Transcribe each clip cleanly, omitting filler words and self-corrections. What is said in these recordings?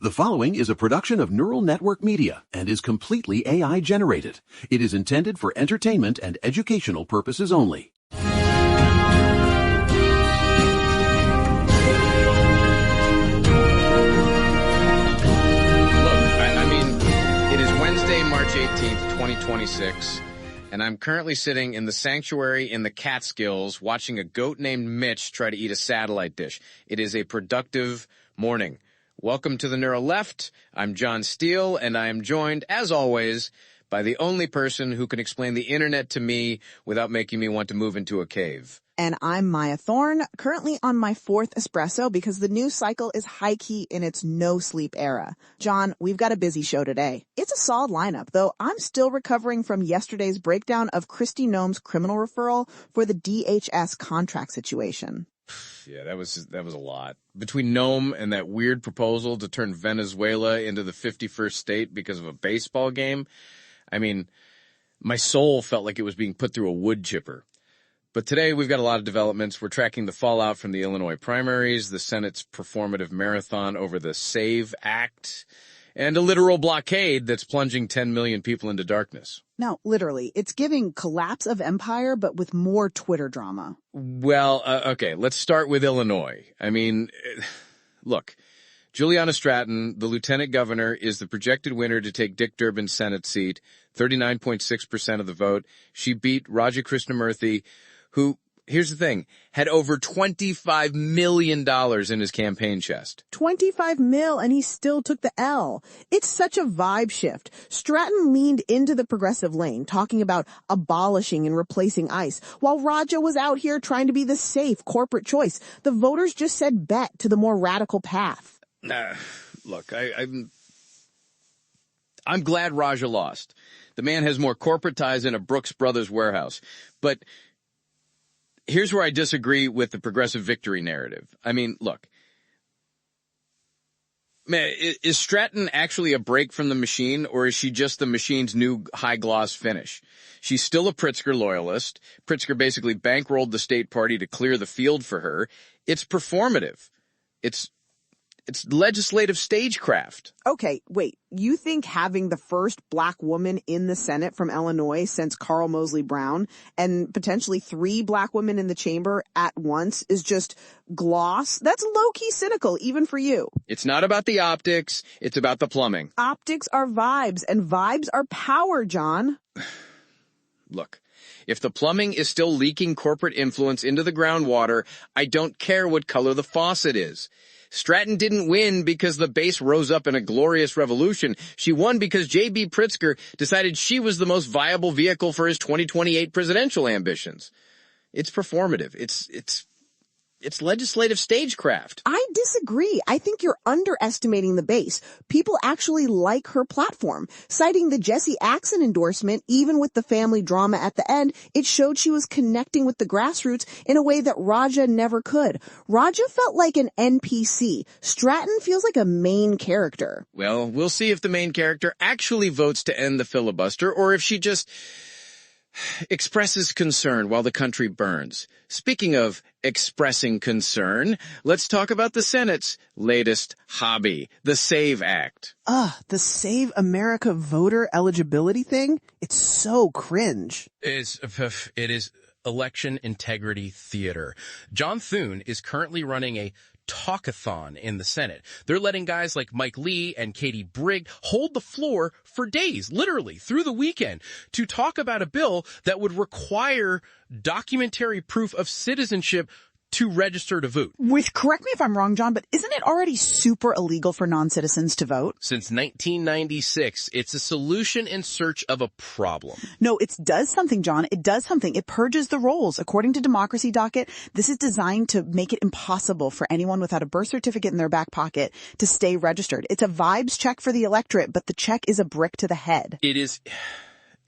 The following is a production of Neural Network Media and is completely AI generated. It is intended for entertainment and educational purposes only. Look, I mean, it is Wednesday, March 18th, 2026, and I'm currently sitting in the sanctuary in the Catskills watching a goat named Mitch try to eat a satellite dish. It is a productive morning. Welcome to the Neuro Left. I'm John Steele, and I am joined, as always, by the only person who can explain the internet to me without making me want to move into a cave. And I'm Maya Thorne, currently on my fourth espresso because the news cycle is high-key in its no-sleep era. John, we've got a busy show today. It's a solid lineup, though I'm still recovering from yesterday's breakdown of Kristi Noem's criminal referral for the DHS contract situation. Yeah, that was a lot. Between Noem and that weird proposal to turn Venezuela into the 51st state because of a baseball game, I mean, my soul felt like it was being put through a wood chipper. But today we've got a lot of developments. We're tracking the fallout from the Illinois primaries, the Senate's performative marathon over the SAVE Act, and a literal blockade that's plunging 10 million people into darkness. Now, literally, it's giving collapse of empire, but with more Twitter drama. Well, okay, let's start with Illinois. I mean, look, Juliana Stratton, the lieutenant governor, is the projected winner to take Dick Durbin's Senate seat, 39.6% of the vote. She beat Raja Krishnamurthy, who, here's the thing, had over $25 million in his campaign chest. 25 mil, and he still took the L. It's such a vibe shift. Stratton leaned into the progressive lane, talking about abolishing and replacing ICE, while Raja was out here trying to be the safe corporate choice. The voters just said bet to the more radical path. Look, I'm glad Raja lost. The man has more corporate ties than a Brooks Brothers warehouse. But here's where I disagree with the progressive victory narrative. I mean, look, man, is Stratton actually a break from the machine, or is she just the machine's new high-gloss finish? She's still a Pritzker loyalist. Pritzker basically bankrolled the state party to clear the field for her. It's performative. It's legislative stagecraft. Okay, wait. You think having the first black woman in the Senate from Illinois since Carl Moseley Brown and potentially 3 black women in the chamber at once is just gloss? That's low-key cynical, even for you. It's not about the optics. It's about the plumbing. Optics are vibes, and vibes are power, John. Look, if the plumbing is still leaking corporate influence into the groundwater, I don't care what color the faucet is. Stratton didn't win because the base rose up in a glorious revolution. She won because J.B. Pritzker decided she was the most viable vehicle for his 2028 presidential ambitions. It's performative. It's legislative stagecraft. I disagree. I think you're underestimating the base. People actually like her platform. Citing the Jesse Axon endorsement, even with the family drama at the end, it showed she was connecting with the grassroots in a way that Raja never could. Raja felt like an NPC. Stratton feels like a main character. Well, we'll see if the main character actually votes to end the filibuster or if she just expresses concern while the country burns. Speaking of expressing concern, let's talk about the Senate's latest hobby, the SAVE Act. The Save America voter eligibility thing? It's so cringe. It is election integrity theater. John Thune is currently running a talkathon in the Senate. They're letting guys like Mike Lee and Katie Brigg hold the floor for days, literally through the weekend, to talk about a bill that would require documentary proof of citizenship to register to vote. Which, correct me if I'm wrong, John, but isn't it already super illegal for non-citizens to vote? Since 1996, it's a solution in search of a problem. No, it does something, John. It does something. It purges the rolls. According to Democracy Docket, this is designed to make it impossible for anyone without a birth certificate in their back pocket to stay registered. It's a vibes check for the electorate, but the check is a brick to the head. It is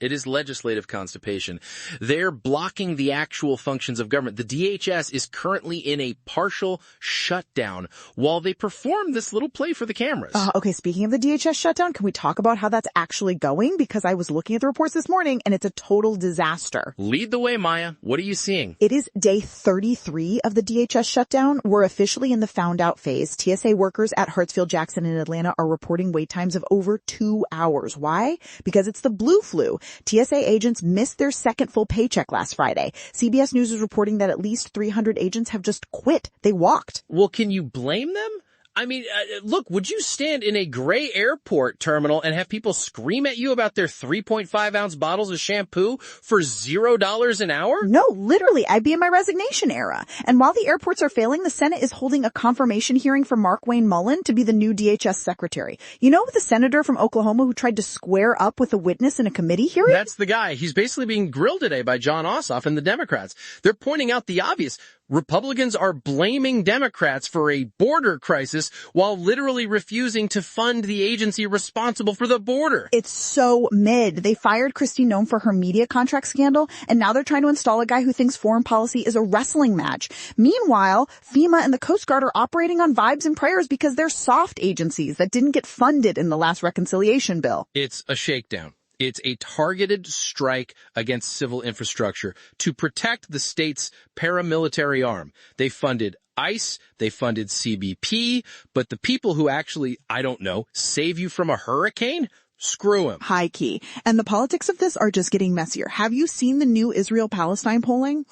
It is legislative constipation. They're blocking the actual functions of government. The DHS is currently in a partial shutdown while they perform this little play for the cameras. Okay, speaking of the DHS shutdown, can we talk about how that's actually going? Because I was looking at the reports this morning and it's a total disaster. Lead the way, Maya. What are you seeing? It is day 33 of the DHS shutdown. We're officially in the found out phase. TSA workers at Hartsfield Jackson in Atlanta are reporting wait times of over 2 hours. Why? Because it's the blue flu. TSA agents missed their second full paycheck last Friday. CBS News is reporting that at least 300 agents have just quit. They walked. Well, can you blame them? I mean, look, would you stand in a gray airport terminal and have people scream at you about their 3.5-ounce bottles of shampoo for $0 an hour? No, literally, I'd be in my resignation era. And while the airports are failing, the Senate is holding a confirmation hearing for Mark Wayne Mullen to be the new DHS secretary. You know the senator from Oklahoma who tried to square up with a witness in a committee hearing? That's the guy. He's basically being grilled today by John Ossoff and the Democrats. They're pointing out the obvious. Republicans are blaming Democrats for a border crisis while literally refusing to fund the agency responsible for the border. It's so mid. They fired Christine Nome for her media contract scandal, and now they're trying to install a guy who thinks foreign policy is a wrestling match. Meanwhile, FEMA and the Coast Guard are operating on vibes and prayers because they're soft agencies that didn't get funded in the last reconciliation bill. It's a shakedown. It's a targeted strike against civil infrastructure to protect the state's paramilitary arm. They funded ICE, they funded CBP, but the people who actually, I don't know, save you from a hurricane? Screw them. High key. And the politics of this are just getting messier. Have you seen the new Israel-Palestine polling?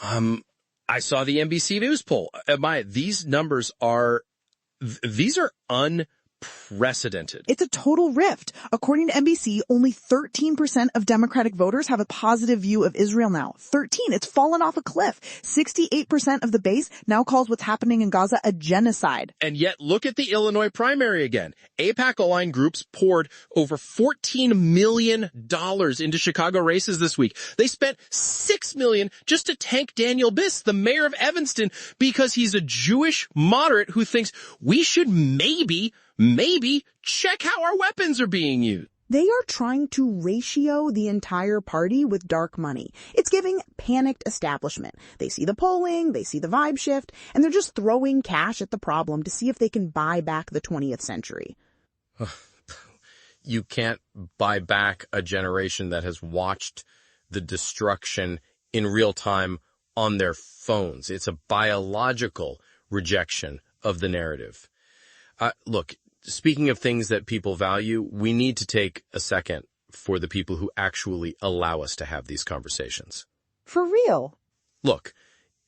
I saw the NBC News poll. Maya, these numbers are unprecedented. It's a total rift. According to NBC, only 13% of Democratic voters have a positive view of Israel now. 13. It's fallen off a cliff. 68% of the base now calls what's happening in Gaza a genocide. And yet, look at the Illinois primary again. AIPAC-aligned groups poured over $14 million into Chicago races this week. They spent $6 million just to tank Daniel Biss, the mayor of Evanston, because he's a Jewish moderate who thinks we should maybe check how our weapons are being used. They are trying to ratio the entire party with dark money. It's giving panicked establishment. They see the polling, they see the vibe shift, and they're just throwing cash at the problem to see if they can buy back the 20th century. You can't buy back a generation that has watched the destruction in real time on their phones. It's a biological rejection of the narrative. Look, speaking of things that people value, we need to take a second for the people who actually allow us to have these conversations. For real. Look,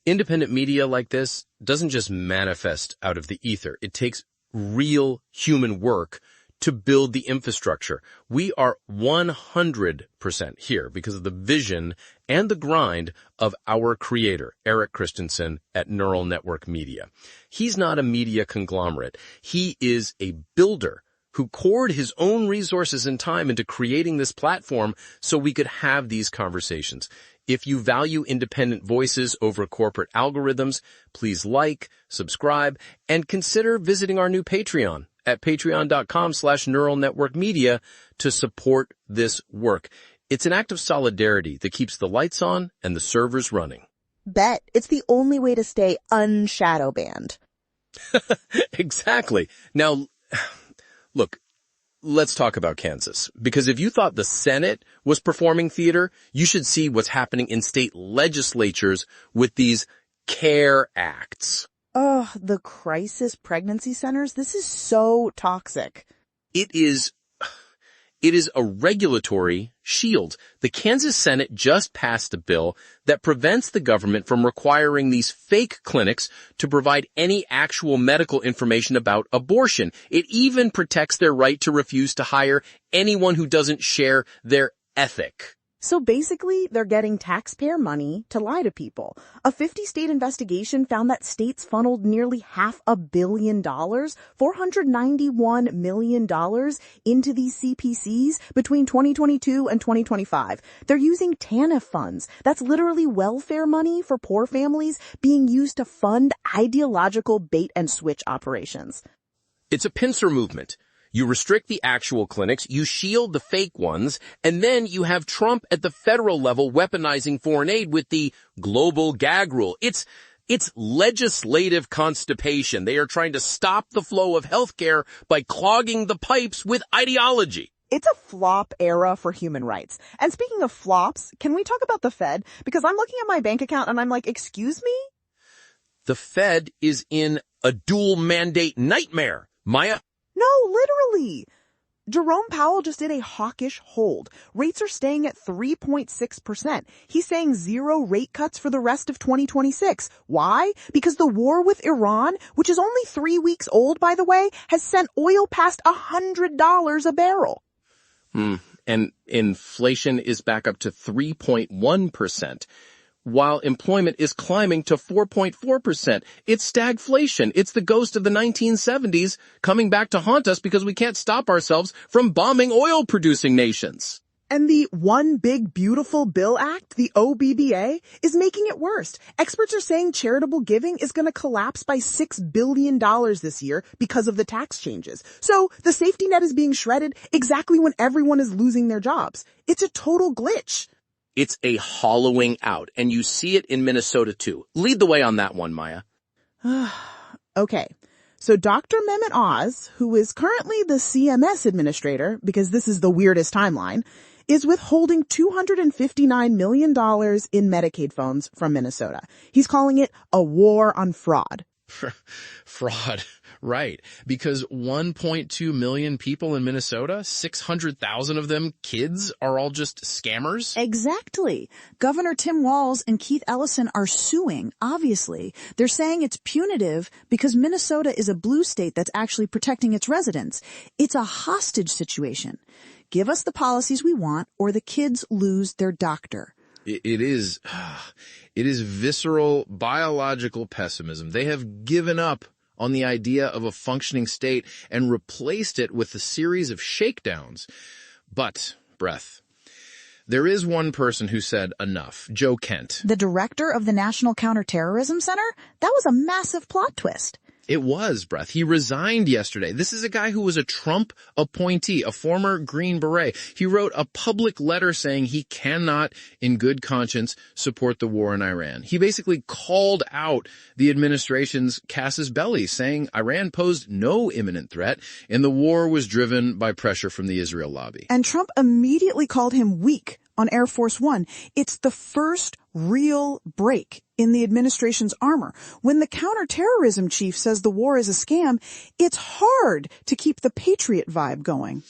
independent media like this doesn't just manifest out of the ether. It takes real human work to build the infrastructure. We are 100% here because of the vision and the grind of our creator, Eric Christensen at Neural Network Media. He's not a media conglomerate. He is a builder who poured his own resources and time into creating this platform so we could have these conversations. If you value independent voices over corporate algorithms, please like, subscribe, and consider visiting our new Patreon at patreon.com/neural network media to support this work. It's an act of solidarity that keeps the lights on and the servers running. Bet. It's the only way to stay unshadow banned. Exactly. Now, look, let's talk about Kansas. Because if you thought the Senate was performing theater, you should see what's happening in state legislatures with these CARE Acts. Ugh, the crisis pregnancy centers. This is so toxic. It is a regulatory shield. The Kansas Senate just passed a bill that prevents the government from requiring these fake clinics to provide any actual medical information about abortion. It even protects their right to refuse to hire anyone who doesn't share their ethic. So basically, they're getting taxpayer money to lie to people. A 50-state investigation found that states funneled nearly $500 million, $491 million into these CPCs between 2022 and 2025. They're using TANF funds. That's literally welfare money for poor families being used to fund ideological bait and switch operations. It's a pincer movement. You restrict the actual clinics, you shield the fake ones, and then you have Trump at the federal level weaponizing foreign aid with the global gag rule. It's legislative constipation. They are trying to stop the flow of healthcare by clogging the pipes with ideology. It's a flop era for human rights. And speaking of flops, can we talk about the Fed? Because I'm looking at my bank account and I'm like, excuse me? The Fed is in a dual mandate nightmare. Maya? No, literally. Jerome Powell just did a hawkish hold. Rates are staying at 3.6%. He's saying 0 rate cuts for the rest of 2026. Why? Because the war with Iran, which is only 3 weeks old, by the way, has sent oil past $100 a barrel. And inflation is back up to 3.1%. While employment is climbing to 4.4%. It's stagflation. It's the ghost of the 1970s coming back to haunt us because we can't stop ourselves from bombing oil-producing nations. And the One Big Beautiful Bill Act, the OBBA, is making it worse. Experts are saying charitable giving is going to collapse by $6 billion this year because of the tax changes. So the safety net is being shredded exactly when everyone is losing their jobs. It's a total glitch. It's a hollowing out, and you see it in Minnesota too. Lead the way on that one, Maya. Okay. So Dr. Mehmet Oz, who is currently the CMS administrator, because this is the weirdest timeline, is withholding $259 million in Medicaid funds from Minnesota. He's calling it a war on fraud. Fraud. Right. Because 1.2 million people in Minnesota, 600,000 of them kids, are all just scammers? Exactly. Governor Tim Walz and Keith Ellison are suing, obviously. They're saying it's punitive because Minnesota is a blue state that's actually protecting its residents. It's a hostage situation. Give us the policies we want or the kids lose their doctor. It is visceral biological pessimism. They have given up on the idea of a functioning state and replaced it with a series of shakedowns. But, breath, there is one person who said enough, Joe Kent. The director of the National Counterterrorism Center? That was a massive plot twist. It was, breath. He resigned yesterday. This is a guy who was a Trump appointee, a former Green Beret. He wrote a public letter saying he cannot, in good conscience, support the war in Iran. He basically called out the administration's casus belli, saying Iran posed no imminent threat and the war was driven by pressure from the Israel lobby. And Trump immediately called him weak on Air Force One. It's the first real break in the administration's armor. When the counterterrorism chief says the war is a scam, it's hard to keep the patriot vibe going.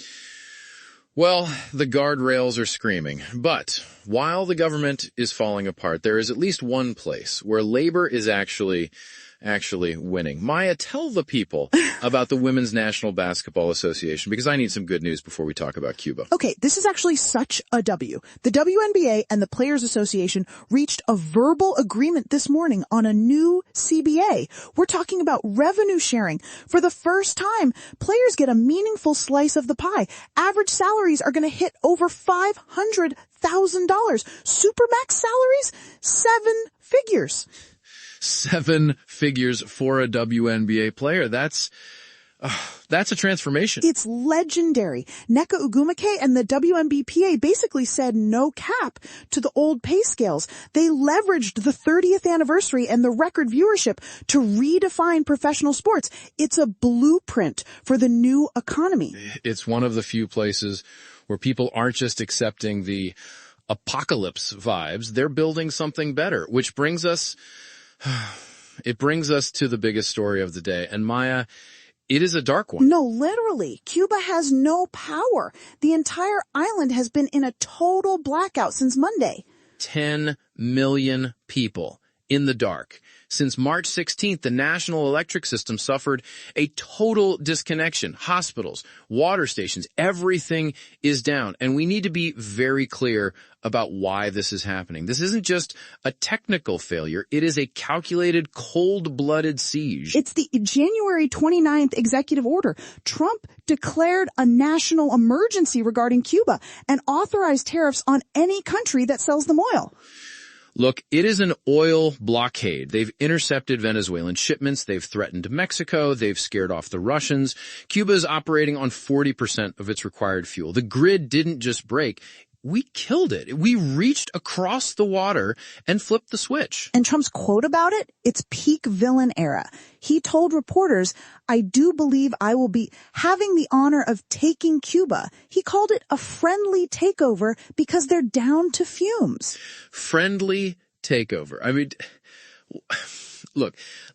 Well, the guardrails are screaming. But while the government is falling apart, there is at least one place where labor is actually winning. Maya, tell the people about the Women's National Basketball Association, because I need some good news before we talk about Cuba. Okay, this is actually such a W. The WNBA and the Players Association reached a verbal agreement this morning on a new CBA. We're talking about revenue sharing. For the first time, players get a meaningful slice of the pie. Average salaries are going to hit over $500,000. Supermax salaries, 7 figures. 7 figures for a WNBA player. That's a transformation. It's legendary. Nneka Ogwumike and the WNBPA basically said no cap to the old pay scales. They leveraged the 30th anniversary and the record viewership to redefine professional sports. It's a blueprint for the new economy. It's one of the few places where people aren't just accepting the apocalypse vibes. They're building something better, which brings us to the biggest story of the day. And Maya, it is a dark one. No, literally. Cuba has no power. The entire island has been in a total blackout since Monday. 10 million people in the dark. Since March 16th, the national electric system suffered a total disconnection. Hospitals, water stations, everything is down. And we need to be very clear about why this is happening. This isn't just a technical failure. It is a calculated, cold-blooded siege. It's the January 29th executive order. Trump declared a national emergency regarding Cuba and authorized tariffs on any country that sells them oil. Look, it is an oil blockade. They've intercepted Venezuelan shipments. They've threatened Mexico. They've scared off the Russians. Cuba is operating on 40% of its required fuel. The grid didn't just break. We killed it. We reached across the water and flipped the switch. And Trump's quote about it, it's peak villain era. He told reporters, I do believe I will be having the honor of taking Cuba. He called it a friendly takeover because they're down to fumes. Friendly takeover. I mean,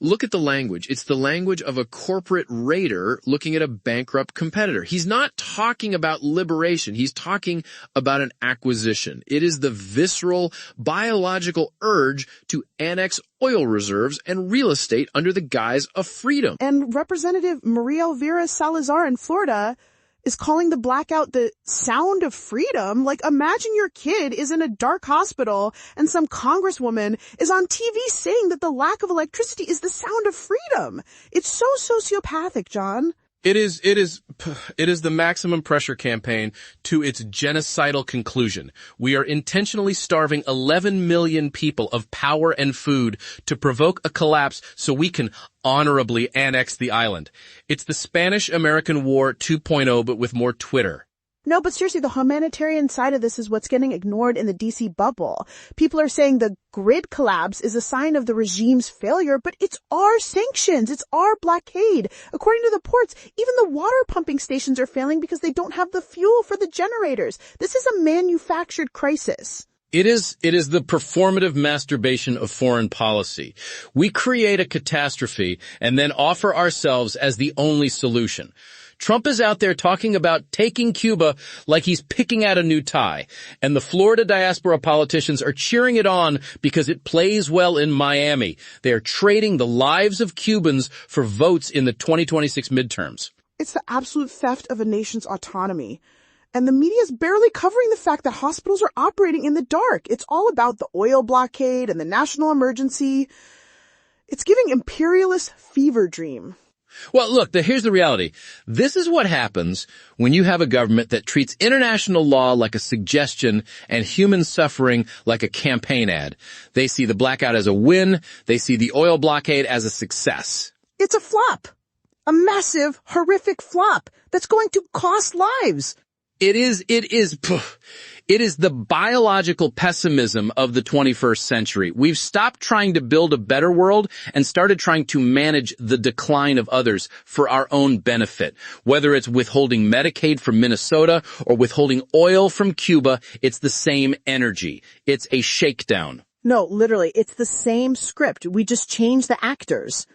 look at the language. It's the language of a corporate raider looking at a bankrupt competitor. He's not talking about liberation. He's talking about an acquisition. It is the visceral, biological urge to annex oil reserves and real estate under the guise of freedom. And Representative Maria Elvira Salazar in Florida is calling the blackout the sound of freedom. Like, imagine your kid is in a dark hospital and some congresswoman is on TV saying that the lack of electricity is the sound of freedom. It's so sociopathic, John. It is the maximum pressure campaign to its genocidal conclusion. We are intentionally starving 11 million people of power and food to provoke a collapse so we can honorably annex the island. It's the Spanish-American War 2.0, but with more Twitter. No, but seriously, the humanitarian side of this is what's getting ignored in the DC bubble. People are saying the grid collapse is a sign of the regime's failure, but it's our sanctions. It's our blockade. According to the ports, even the water pumping stations are failing because they don't have the fuel for the generators. This is a manufactured crisis. It is the performative masturbation of foreign policy. We create a catastrophe and then offer ourselves as the only solution. Trump is out there talking about taking Cuba like he's picking out a new tie, and the Florida diaspora politicians are cheering it on because it plays well in Miami. They are trading the lives of Cubans for votes in the 2026 midterms. It's the absolute theft of a nation's autonomy. And the media is barely covering the fact that hospitals are operating in the dark. It's all about the oil blockade and the national emergency. It's giving imperialist fever dream. Well, look, here's the reality. This is what happens when you have a government that treats international law like a suggestion and human suffering like a campaign ad. They see the blackout as a win. They see the oil blockade as a success. It's a flop. A massive, horrific flop that's going to cost lives. It is the biological pessimism of the 21st century. We've stopped trying to build a better world and started trying to manage the decline of others for our own benefit. Whether it's withholding Medicaid from Minnesota or withholding oil from Cuba, it's the same energy. It's a shakedown. No, literally, it's the same script. We just change the actors.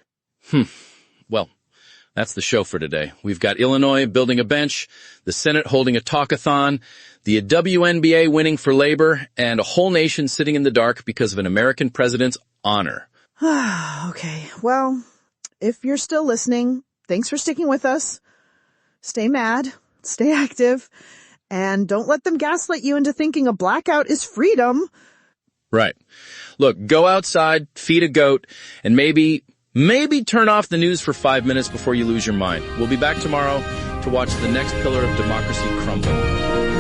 Well, that's the show for today. We've got Illinois building a bench, the Senate holding a talkathon, the WNBA winning for labor, and a whole nation sitting in the dark because of an American president's honor. Okay, well, if you're still listening, thanks for sticking with us. Stay mad, stay active, and don't let them gaslight you into thinking a blackout is freedom. Right. Look, go outside, feed a goat, and maybe turn off the news for 5 minutes before you lose your mind. We'll be back tomorrow to watch the next pillar of democracy crumbling.